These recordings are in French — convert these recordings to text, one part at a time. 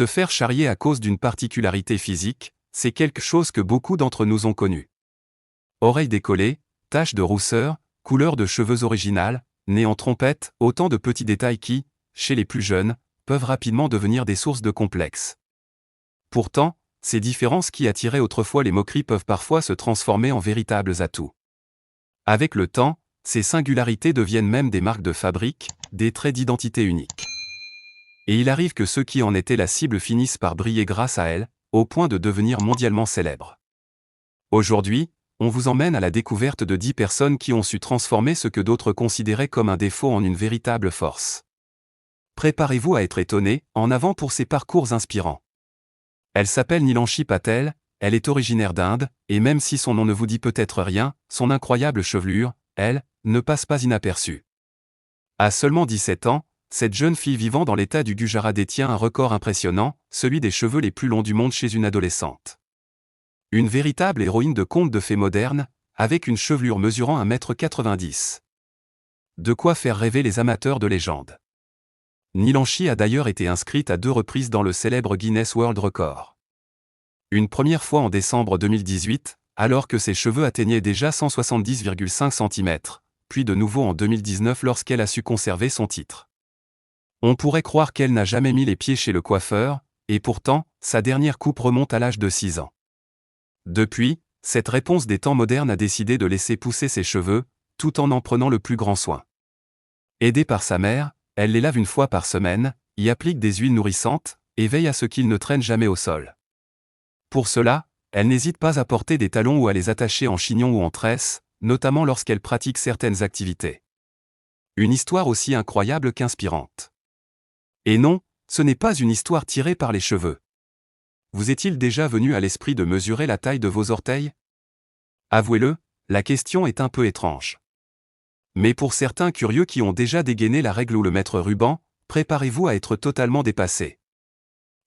Se faire charrier à cause d'une particularité physique, c'est quelque chose que beaucoup d'entre nous ont connu. Oreilles décollées, taches de rousseur, couleur de cheveux originale, nez en trompette, autant de petits détails qui, chez les plus jeunes, peuvent rapidement devenir des sources de complexes. Pourtant, ces différences qui attiraient autrefois les moqueries peuvent parfois se transformer en véritables atouts. Avec le temps, ces singularités deviennent même des marques de fabrique, des traits d'identité uniques. Et il arrive que ceux qui en étaient la cible finissent par briller grâce à elles, au point de devenir mondialement célèbres. Aujourd'hui, on vous emmène à la découverte de 10 personnes qui ont su transformer ce que d'autres considéraient comme un défaut en une véritable force. Préparez-vous à être étonné, en avant pour ces parcours inspirants. Elle s'appelle Nilanshi Patel, elle est originaire d'Inde, et même si son nom ne vous dit peut-être rien, son incroyable chevelure, elle, ne passe pas inaperçue. À seulement 17 ans, cette jeune fille vivant dans l'état du Gujarat détient un record impressionnant, celui des cheveux les plus longs du monde chez une adolescente. Une véritable héroïne de contes de fées modernes, avec une chevelure mesurant 1,90 m. De quoi faire rêver les amateurs de légendes. Nilanshi a d'ailleurs été inscrite à 2 reprises dans le célèbre Guinness World Record. Une première fois en décembre 2018, alors que ses cheveux atteignaient déjà 170,5 cm, puis de nouveau en 2019 lorsqu'elle a su conserver son titre. On pourrait croire qu'elle n'a jamais mis les pieds chez le coiffeur, et pourtant, sa dernière coupe remonte à l'âge de 6 ans. Depuis, cette réponse des temps modernes a décidé de laisser pousser ses cheveux, tout en prenant le plus grand soin. Aidée par sa mère, elle les lave une fois par semaine, y applique des huiles nourrissantes, et veille à ce qu'ils ne traînent jamais au sol. Pour cela, elle n'hésite pas à porter des talons ou à les attacher en chignon ou en tresse, notamment lorsqu'elle pratique certaines activités. Une histoire aussi incroyable qu'inspirante. Et non, ce n'est pas une histoire tirée par les cheveux. Vous est-il déjà venu à l'esprit de mesurer la taille de vos orteils? Avouez-le, la question est un peu étrange. Mais pour certains curieux qui ont déjà dégainé la règle ou le maître ruban, préparez-vous à être totalement dépassés.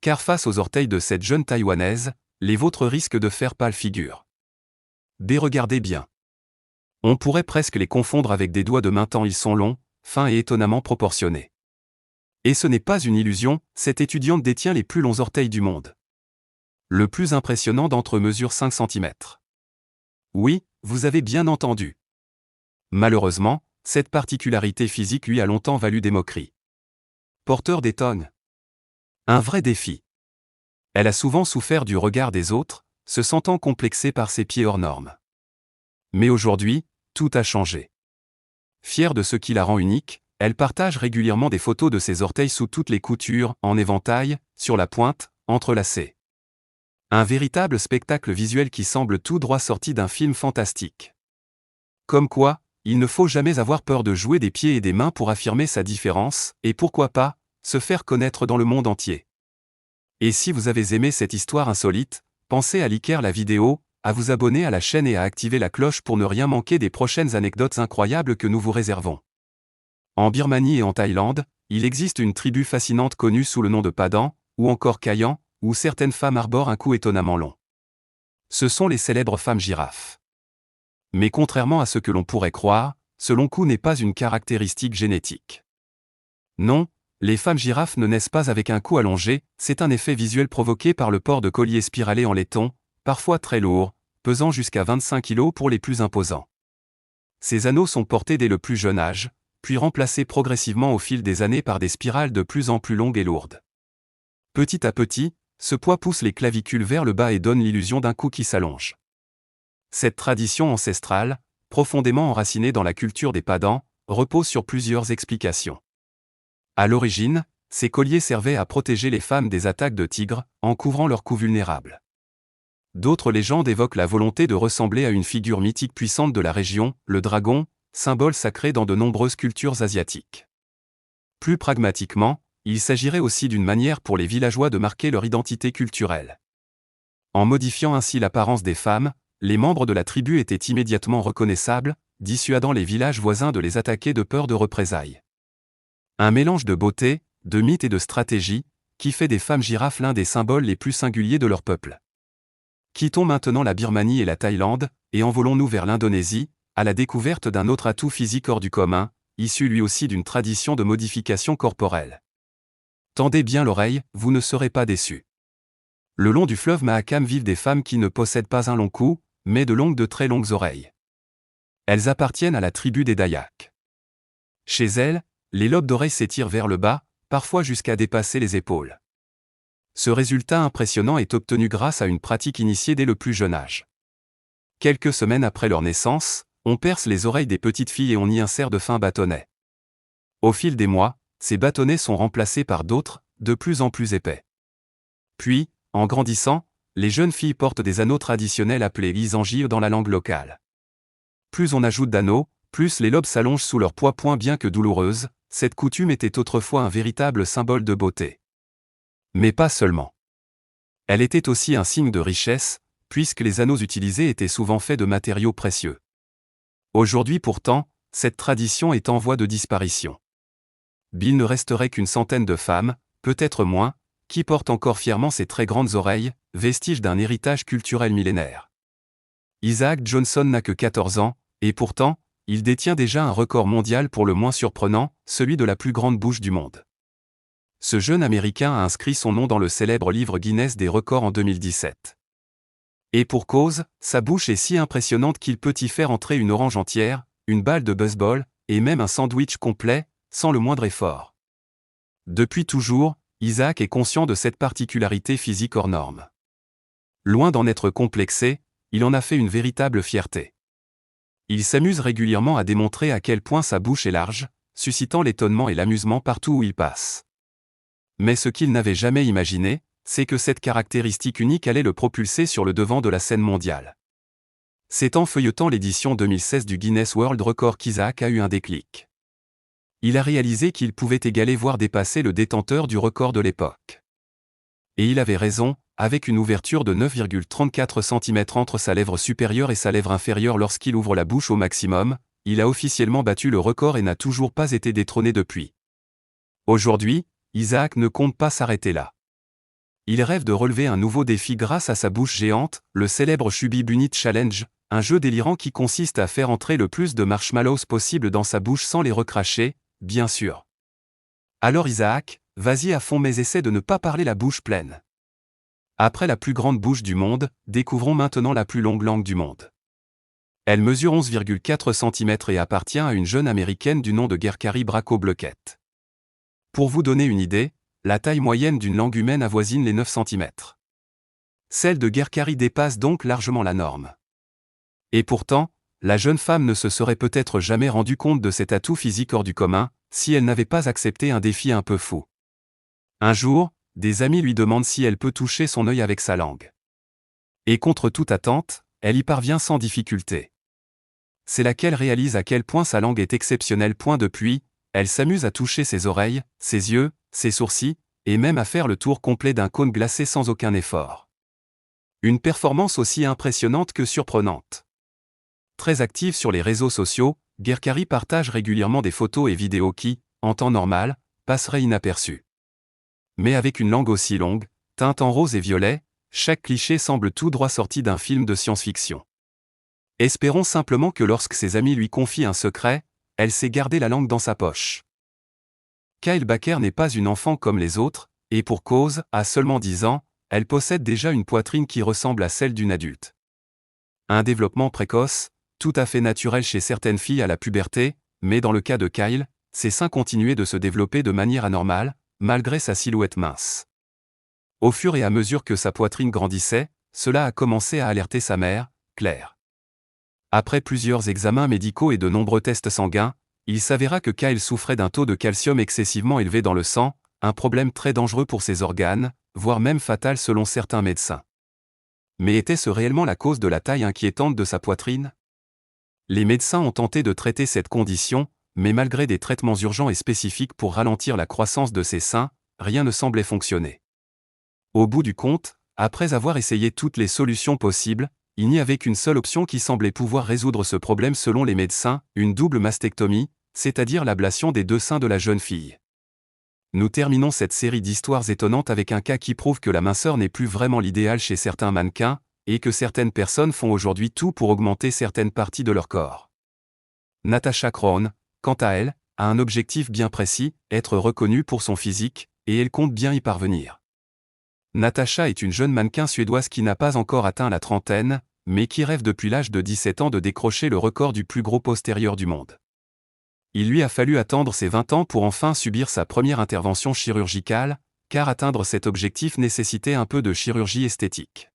Car face aux orteils de cette jeune Taïwanaise, les vôtres risquent de faire pâle figure. Regardez bien. On pourrait presque les confondre avec des doigts de main tant ils sont longs, fins et étonnamment proportionnés. Et ce n'est pas une illusion, cette étudiante détient les plus longs orteils du monde. Le plus impressionnant d'entre eux mesure 5 cm. Oui, vous avez bien entendu. Malheureusement, cette particularité physique lui a longtemps valu des moqueries. Porteur des tongs. Un vrai défi. Elle a souvent souffert du regard des autres, se sentant complexée par ses pieds hors normes. Mais aujourd'hui, tout a changé. Fière de ce qui la rend unique, elle partage régulièrement des photos de ses orteils sous toutes les coutures, en éventail, sur la pointe, entrelacés. Un véritable spectacle visuel qui semble tout droit sorti d'un film fantastique. Comme quoi, il ne faut jamais avoir peur de jouer des pieds et des mains pour affirmer sa différence, et pourquoi pas, se faire connaître dans le monde entier. Et si vous avez aimé cette histoire insolite, pensez à liker la vidéo, à vous abonner à la chaîne et à activer la cloche pour ne rien manquer des prochaines anecdotes incroyables que nous vous réservons. En Birmanie et en Thaïlande, il existe une tribu fascinante connue sous le nom de Padang, ou encore Kayan, où certaines femmes arborent un cou étonnamment long. Ce sont les célèbres femmes girafes. Mais contrairement à ce que l'on pourrait croire, ce long cou n'est pas une caractéristique génétique. Non, les femmes girafes ne naissent pas avec un cou allongé, c'est un effet visuel provoqué par le port de colliers spiralés en laiton, parfois très lourds, pesant jusqu'à 25 kg pour les plus imposants. Ces anneaux sont portés dès le plus jeune âge, puis remplacés progressivement au fil des années par des spirales de plus en plus longues et lourdes. Petit à petit, ce poids pousse les clavicules vers le bas et donne l'illusion d'un cou qui s'allonge. Cette tradition ancestrale, profondément enracinée dans la culture des Padans, repose sur plusieurs explications. À l'origine, ces colliers servaient à protéger les femmes des attaques de tigres, en couvrant leur cou vulnérable. D'autres légendes évoquent la volonté de ressembler à une figure mythique puissante de la région, le dragon, symbole sacré dans de nombreuses cultures asiatiques. Plus pragmatiquement, il s'agirait aussi d'une manière pour les villageois de marquer leur identité culturelle. En modifiant ainsi l'apparence des femmes, les membres de la tribu étaient immédiatement reconnaissables, dissuadant les villages voisins de les attaquer de peur de représailles. Un mélange de beauté, de mythe et de stratégie, qui fait des femmes girafes l'un des symboles les plus singuliers de leur peuple. Quittons maintenant la Birmanie et la Thaïlande, et envolons-nous vers l'Indonésie, à la découverte d'un autre atout physique hors du commun, issu lui aussi d'une tradition de modification corporelle. Tendez bien l'oreille, vous ne serez pas déçus. Le long du fleuve Mahakam vivent des femmes qui ne possèdent pas un long cou, mais de très longues oreilles. Elles appartiennent à la tribu des Dayaks. Chez elles, les lobes d'oreilles s'étirent vers le bas, parfois jusqu'à dépasser les épaules. Ce résultat impressionnant est obtenu grâce à une pratique initiée dès le plus jeune âge. Quelques semaines après leur naissance, on perce les oreilles des petites filles et on y insère de fins bâtonnets. Au fil des mois, ces bâtonnets sont remplacés par d'autres, de plus en plus épais. Puis, en grandissant, les jeunes filles portent des anneaux traditionnels appelés lisangir dans la langue locale. Plus on ajoute d'anneaux, plus les lobes s'allongent sous leur poids. Bien que douloureuse, cette coutume était autrefois un véritable symbole de beauté. Mais pas seulement. Elle était aussi un signe de richesse, puisque les anneaux utilisés étaient souvent faits de matériaux précieux. Aujourd'hui pourtant, cette tradition est en voie de disparition. Il ne resterait qu'une centaine de femmes, peut-être moins, qui portent encore fièrement ces très grandes oreilles, vestiges d'un héritage culturel millénaire. Isaac Johnson n'a que 14 ans, et pourtant, il détient déjà un record mondial pour le moins surprenant, celui de la plus grande bouche du monde. Ce jeune Américain a inscrit son nom dans le célèbre livre Guinness des records en 2017. Et pour cause, sa bouche est si impressionnante qu'il peut y faire entrer une orange entière, une balle de baseball, et même un sandwich complet, sans le moindre effort. Depuis toujours, Isaac est conscient de cette particularité physique hors norme. Loin d'en être complexé, il en a fait une véritable fierté. Il s'amuse régulièrement à démontrer à quel point sa bouche est large, suscitant l'étonnement et l'amusement partout où il passe. Mais ce qu'il n'avait jamais imaginé, c'est que cette caractéristique unique allait le propulser sur le devant de la scène mondiale. C'est en feuilletant l'édition 2016 du Guinness World Record qu'Isaac a eu un déclic. Il a réalisé qu'il pouvait égaler voire dépasser le détenteur du record de l'époque. Et il avait raison, avec une ouverture de 9,34 cm entre sa lèvre supérieure et sa lèvre inférieure lorsqu'il ouvre la bouche au maximum, il a officiellement battu le record et n'a toujours pas été détrôné depuis. Aujourd'hui, Isaac ne compte pas s'arrêter là. Il rêve de relever un nouveau défi grâce à sa bouche géante, le célèbre Chubby Bunny Challenge, un jeu délirant qui consiste à faire entrer le plus de marshmallows possible dans sa bouche sans les recracher, bien sûr. Alors Isaac, vas-y à fond mais essaie de ne pas parler la bouche pleine. Après la plus grande bouche du monde, découvrons maintenant la plus longue langue du monde. Elle mesure 11,4 cm et appartient à une jeune américaine du nom de Gerkari Braco Bluckett. Pour vous donner une idée, la taille moyenne d'une langue humaine avoisine les 9 cm. Celle de Gerkari dépasse donc largement la norme. Et pourtant, la jeune femme ne se serait peut-être jamais rendue compte de cet atout physique hors du commun, si elle n'avait pas accepté un défi un peu fou. Un jour, des amis lui demandent si elle peut toucher son œil avec sa langue. Et contre toute attente, elle y parvient sans difficulté. C'est là qu'elle réalise à quel point sa langue est exceptionnelle. Depuis, elle s'amuse à toucher ses oreilles, ses yeux, ses sourcils, et même à faire le tour complet d'un cône glacé sans aucun effort. Une performance aussi impressionnante que surprenante. Très active sur les réseaux sociaux, Gerkari partage régulièrement des photos et vidéos qui, en temps normal, passeraient inaperçues. Mais avec une langue aussi longue, teinte en rose et violet, chaque cliché semble tout droit sorti d'un film de science-fiction. Espérons simplement que lorsque ses amis lui confient un secret, elle sait garder la langue dans sa poche. Kyle Baker n'est pas une enfant comme les autres, et pour cause, à seulement 10 ans, elle possède déjà une poitrine qui ressemble à celle d'une adulte. Un développement précoce, tout à fait naturel chez certaines filles à la puberté, mais dans le cas de Kyle, ses seins continuaient de se développer de manière anormale, malgré sa silhouette mince. Au fur et à mesure que sa poitrine grandissait, cela a commencé à alerter sa mère, Claire. Après plusieurs examens médicaux et de nombreux tests sanguins, il s'avéra que Kyle souffrait d'un taux de calcium excessivement élevé dans le sang, un problème très dangereux pour ses organes, voire même fatal selon certains médecins. Mais était-ce réellement la cause de la taille inquiétante de sa poitrine ? Les médecins ont tenté de traiter cette condition, mais malgré des traitements urgents et spécifiques pour ralentir la croissance de ses seins, rien ne semblait fonctionner. Au bout du compte, après avoir essayé toutes les solutions possibles, il n'y avait qu'une seule option qui semblait pouvoir résoudre ce problème selon les médecins, une double mastectomie, c'est-à-dire l'ablation des deux seins de la jeune fille. Nous terminons cette série d'histoires étonnantes avec un cas qui prouve que la minceur n'est plus vraiment l'idéal chez certains mannequins, et que certaines personnes font aujourd'hui tout pour augmenter certaines parties de leur corps. Natasha Crone, quant à elle, a un objectif bien précis, être reconnue pour son physique, et elle compte bien y parvenir. Natacha est une jeune mannequin suédoise qui n'a pas encore atteint la trentaine, mais qui rêve depuis l'âge de 17 ans de décrocher le record du plus gros postérieur du monde. Il lui a fallu attendre ses 20 ans pour enfin subir sa première intervention chirurgicale, car atteindre cet objectif nécessitait un peu de chirurgie esthétique.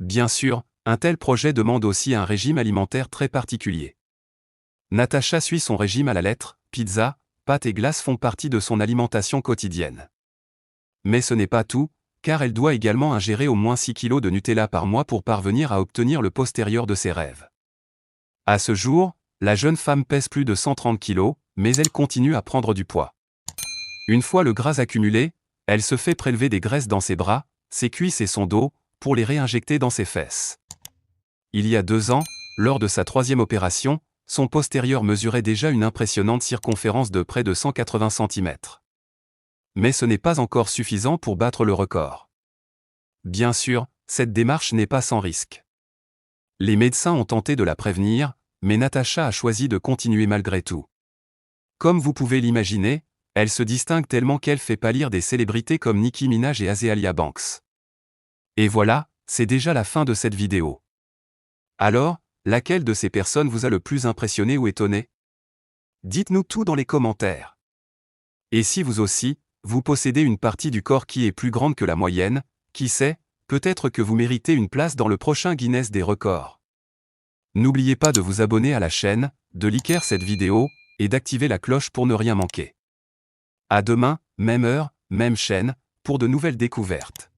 Bien sûr, un tel projet demande aussi un régime alimentaire très particulier. Natacha suit son régime à la lettre, pizza, pâtes et glaces font partie de son alimentation quotidienne. Mais ce n'est pas tout, car elle doit également ingérer au moins 6 kg de Nutella par mois pour parvenir à obtenir le postérieur de ses rêves. À ce jour, la jeune femme pèse plus de 130 kg, mais elle continue à prendre du poids. Une fois le gras accumulé, elle se fait prélever des graisses dans ses bras, ses cuisses et son dos, pour les réinjecter dans ses fesses. Il y a 2 ans, lors de sa 3e opération, son postérieur mesurait déjà une impressionnante circonférence de près de 180 cm. Mais ce n'est pas encore suffisant pour battre le record. Bien sûr, cette démarche n'est pas sans risque. Les médecins ont tenté de la prévenir, mais Natacha a choisi de continuer malgré tout. Comme vous pouvez l'imaginer, elle se distingue tellement qu'elle fait pâlir des célébrités comme Nicki Minaj et Azealia Banks. Et voilà, c'est déjà la fin de cette vidéo. Alors, laquelle de ces personnes vous a le plus impressionné ou étonné? Dites-nous tout dans les commentaires. Et si vous aussi, vous possédez une partie du corps qui est plus grande que la moyenne, qui sait, peut-être que vous méritez une place dans le prochain Guinness des records. N'oubliez pas de vous abonner à la chaîne, de liker cette vidéo, et d'activer la cloche pour ne rien manquer. À demain, même heure, même chaîne, pour de nouvelles découvertes.